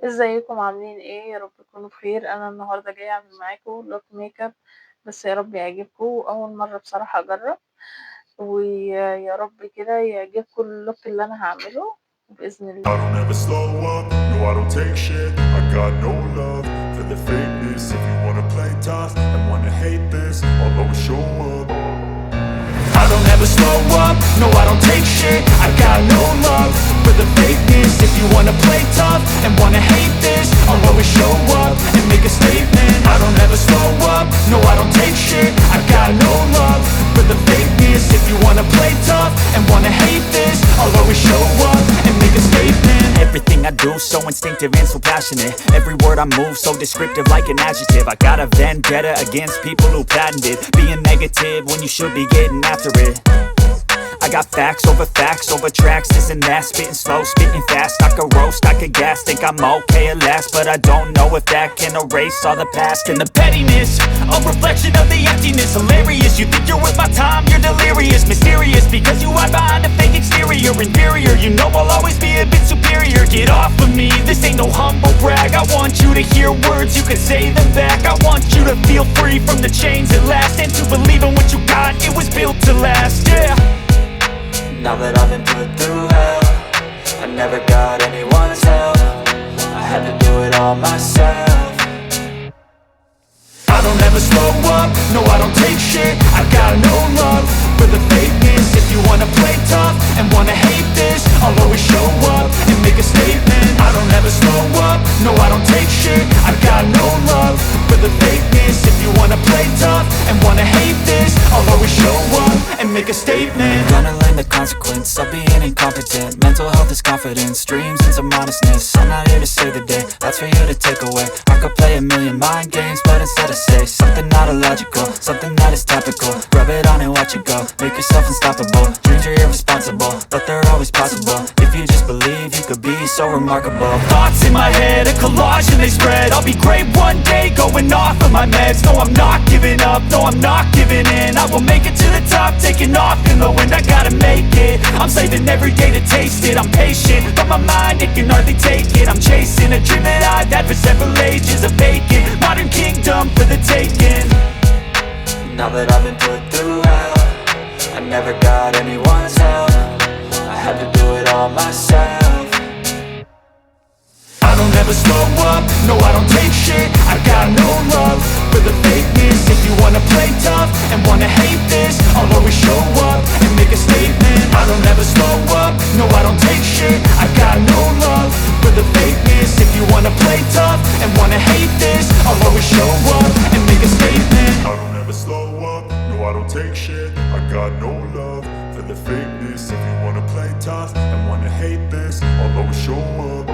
ازيكم عاملين ايه؟ يا رب تكونوا بخير. انا النهارده جايه اعمل معاكم لوك ميك اب، بس يا رب يعجبكم. اول مره بصراحه اجرب، ويا رب كده يعجبكم اللوك اللي انا هعمله باذن I الله. don't ever slow up, no I don't take shit. I got no love for the fakeness. If you wanna play tough and wanna hate this, I'll always show up. I don't ever slow up, no I don't take shit. I got no love for the fakeness. If you wanna play tough and wanna hate this, I'll always show up and make a statement. I don't ever slow up, no I don't take shit. I got no love for the fakeness. If you wanna play tough and wanna hate this, I'll always show up and make a statement. Everything I do so instinctive and so passionate. Every word I move so descriptive like an adjective. I got a vendetta against people who patented being negative when you should be getting after it. I got facts over tracks, this and that. Spitting slow, spitting fast, I could roast, I could gas. Think I'm okay at last, but I don't know if that can erase all the past. And the pettiness, a reflection of the emptiness. Hilarious, you think you're worth my time, you're delirious. Mysterious, because you hide behind a fake exterior. Inferior, you know I'll always be a bit superior. Get off of me, this ain't no humble brag. I want you to hear words, you can say them back. I want you to feel free from the chains at last, and to believe in what you got, it was built to last, yeah. Now that I've been put through hell, I never got anyone's help. I had to do it all myself. I don't ever slow up, no I don't take shit. I got no love for the fakeness. If you wanna play tough and wanna hate this, I'll always show up and make a statement. I don't ever slow up, no I don't take shit. I got no love for the fakeness. If you wanna play tough and wanna hate this, I'll always show up and make a statement. Gonna learn the consequence of being incompetent. Mental health is confidence, dreams and some honestness. I'm not here to save the day, that's for you to take away. I could play a million mind games, but instead I say something not illogical, something that is topical. Rub it on and watch it go, make yourself unstoppable. Dreams are irresponsible, but they're always possible. If you just believe, you could be so remarkable. Thoughts in my head, a collage and they spread. I'll be great one day, going off of my meds. No, I'm not giving up, no, I'm not giving in. I will make it to the top, taking off in the wind. I gotta make it, I'm saving every day to taste it. I'm patient, but my mind, it can hardly take it. I'm chasing a dream that I've had for several ages. A vacant, modern kingdom for the taking. Now that I've been put through hell, I never got anyone's help. I had to do it all myself. I don't ever slow up, no I don't take shit. I got no love for the fakeness. If you wanna play tough and wanna hate this, I'll always show up and make a statement. I don't ever slow up, no I don't take shit. I got no love for the fakeness. If you wanna play tough and wanna hate this, I'll always show up and make a statement. I don't ever slow up, no I don't take shit. I got no love for the fakeness. If you wanna play tough and wanna hate this, I'll always show up.